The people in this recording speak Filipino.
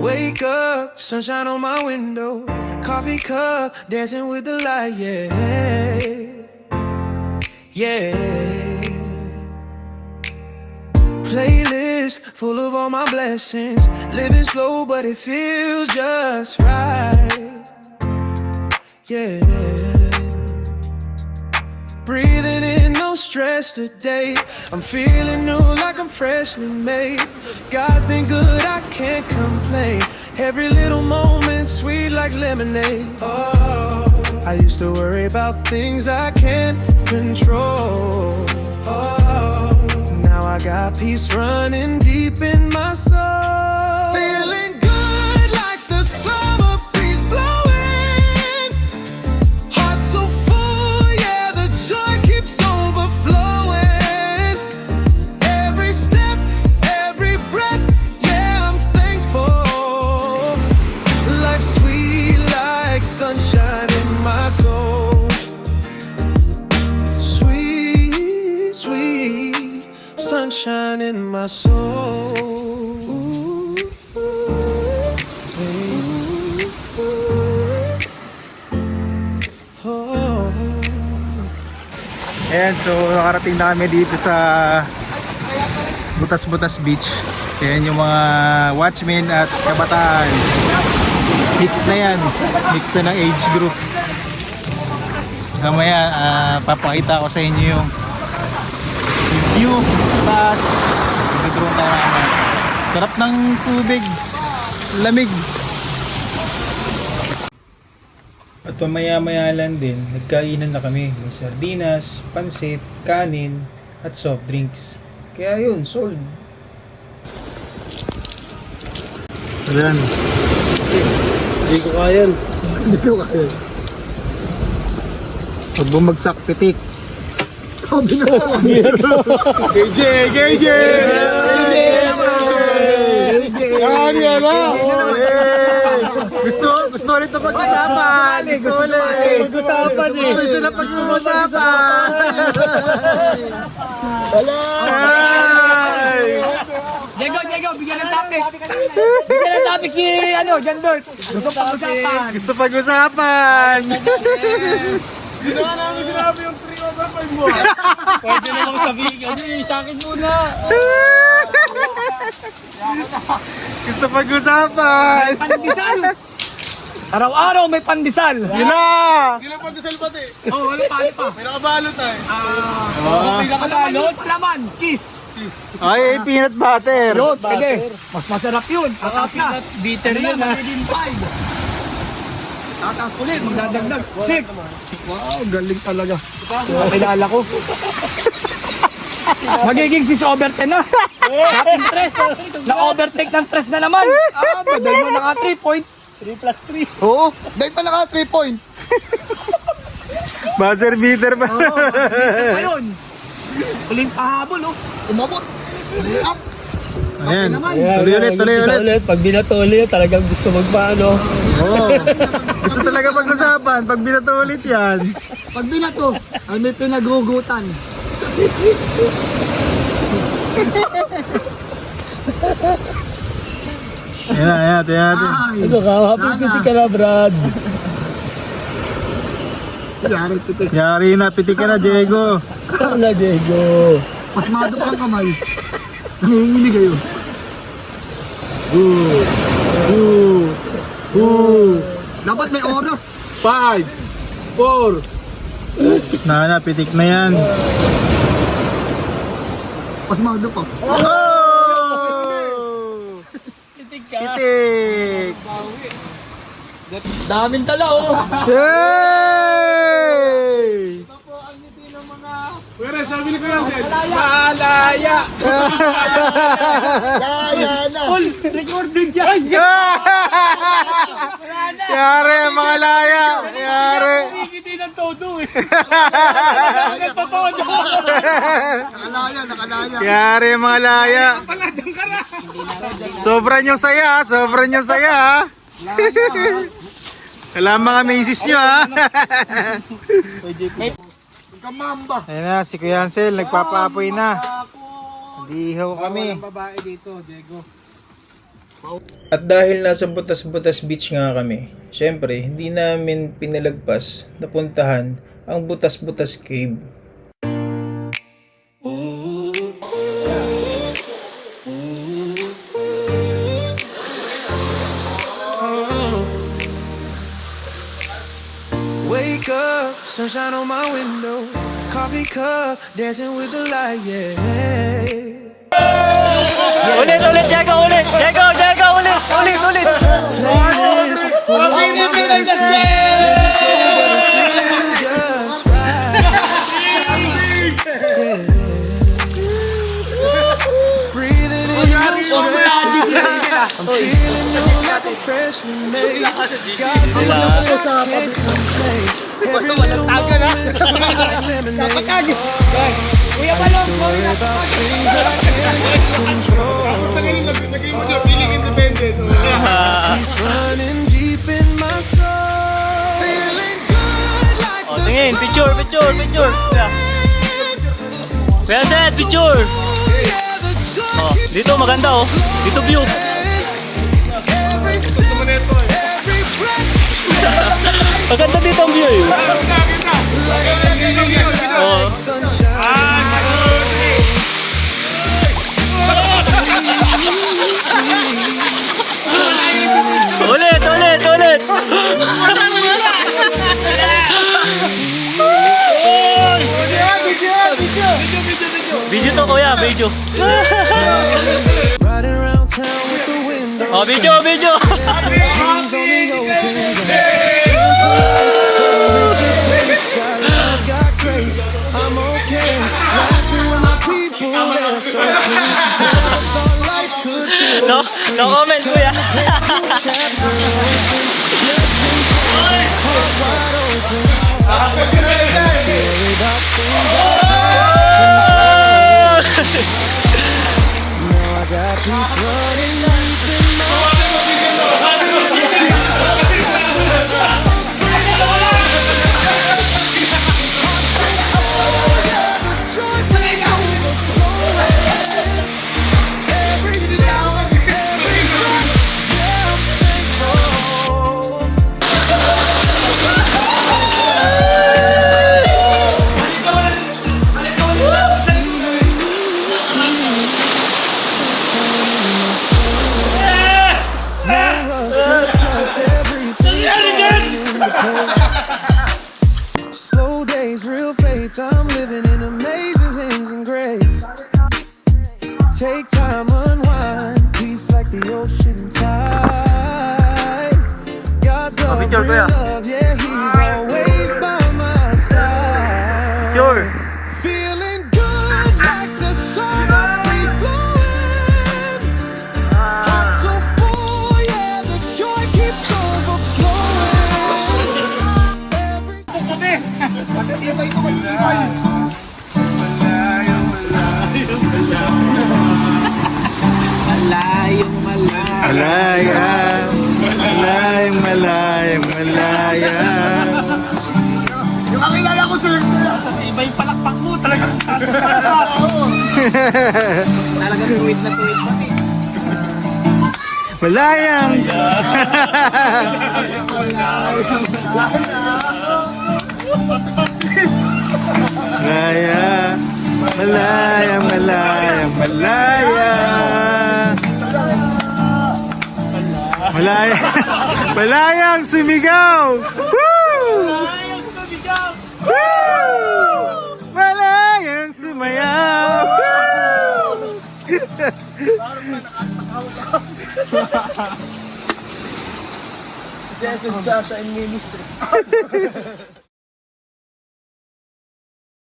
Wake up, sunshine on my window, coffee cup, dancing with the light, yeah, yeah. Playlist full of all my blessings, living slow but it feels just right, yeah. Breathing in, no stress today. I'm feeling new like I'm freshly made. God's been good, I can't complain. Every little moment sweet like lemonade. Oh, I used to worry about things I can't control. Oh, now I got peace running deep in my soul. Feeling good like the summer breeze blowing. Heart so full, yeah, the joy keeps overflowing. Every step, every breath, yeah, I'm thankful. Life's sweet like sunshine in my soul. Sweet, sweet sunshine in my soul. Ayan, so nakarating na kami dito sa Butas-Butas Beach. Ayan yung mga watchmen at kabataan. Mix na yan. Mix na ng age group. Mamaya, papakita ko sa inyo yung view sa taas. Nag-drone tayo naman. Sarap ng tubig. Lamig. At pamaya-maya lang din, nagkainan na kami ng sardinas, pansit, kanin, at soft drinks. Kaya yun, sold. Ayan. Hindi ko kaya. Hindi ko kaya. Pag bumagsak, pitik. Sabi na ko. KJ! KJ! Yan yan na! Gusto ulit na pag-usapan! Gusto ulit! Pag-usapan eh! Gusto na pag-usapan! Wala! Diego, bigyan ng topic! Bigyan ng topic si, John Bert! Gusto pag-usapan! Gusto pag-usapan! Ginawa namin sinabi yung 3 mo! Pwede namang sabihin, sa akin muna! Gusto pag-usapan! Pandesal! Araw-araw may pandesal! Yun na! Ilang pandesal pati? Oh, ano pa? May nakabalot tayo. May nakabalot? Palaman, cheese! Ay, peanut butter! Yun, pwede! Mas masarap yun! Tatas na! Bitter yun ha! Magiging 5! Tatas ulit, magdadagdag 6! Wow, galing talaga! Kilala ko! Magiging 6 over 10 na! Dating 3! Na-overtake ng 3 na naman! Dahil mo naka 3 point! 3 plus 3! Oo! Dahil pa naka 3 point! Buzzer beater pa! Oo, magiging pa yun! Uling pahabol oh! Umabot! Uling up! Ayan, naman. tuloy ulit. Pag binato ulit, talagang gusto magpaano. Oo. Gusto talaga pag-usapan, pag binato ulit yan. Pag binato, ay may pinagugutan. Ayan, ayan. Ano ka? Hapos kasi ka na, Brad. Yari na, pitik ka na, Diego. Ano, Diego? Pasmado pa ang kamay. Nanginginig kayo. Dapat may oras. 5, 4, Na, pitik na yan. Pasmado pa. Oh! pitik ka. Pitik! Daming tala oh. Yay! Pwede, sabi ni Kuya Zed. Malaya! Full recording yan. Yari, mga laya! Yari! Hindi ng todo eh. Nakalaya. Yari, mga laya! Pala, dyan ka na. Sobrang yung saya, sobrang yung saya! Alam mga misis nyo ha. Kamamba. Ayan na, si Kuya Ansel, nagpapaapoy na. Dihaw kami. Babae dito, Diego. At dahil nasa Butas-Butas Beach nga kami, syempre hindi namin pinalagpas na puntahan ang Butas-Butas Cave. Wake up, sunshine on my window. Coffee cup, dancing with the light, yeah. Ulit, Diego, ulit! Diego, ulit! Playlist full of all my blessings. Living slow, but it feels just right. Yeah. Breathing in no stress today. I'm feeling new like I'm freshly made. God's been good, I can't complain. Every little moment sweet like lemonade. Kuya Balong, Worry about things I can't control. Naging mo na, feeling independent. He's running deep in my soul. Feeling good like the Tingin, picture. Kuya Seth, picture! yeah, the joy keeps Dito, maganda oh. Dito view. every step, every breath. Maganda dito ang view eh. Oh. Sunshine. Ulit! Video to kuya, video. Riding around town with the window. Oh, video. Dreams on the open. Got love, got grace. I'm okay. Laughing with my people. They're so clean. Never thought life could feel No, no comment kuya. chapter open. Blessings heart wide open. Story about things now I got peace running deep in my every sound, every breath, yeah, I'm thankful. Trust everything. Slow days, real faith. I'm living in amazing things and grace. Take time, unwind. Peace like the ocean tide. God's love, real love. Yeah, He's always by my side. Feeling good like the summer breeze blowing. Heart so full, yeah, the joy keeps overflowing. Matitibay ito, matitibay. Malaya. Yung kakilala ko sa'yo. Iba yung palakpak mo, talagang taas. Talagang tuwid na tuwid pa eh. Malayang. Malayang sumigaw. Woo! Malayang sumayaw. Sa ministry.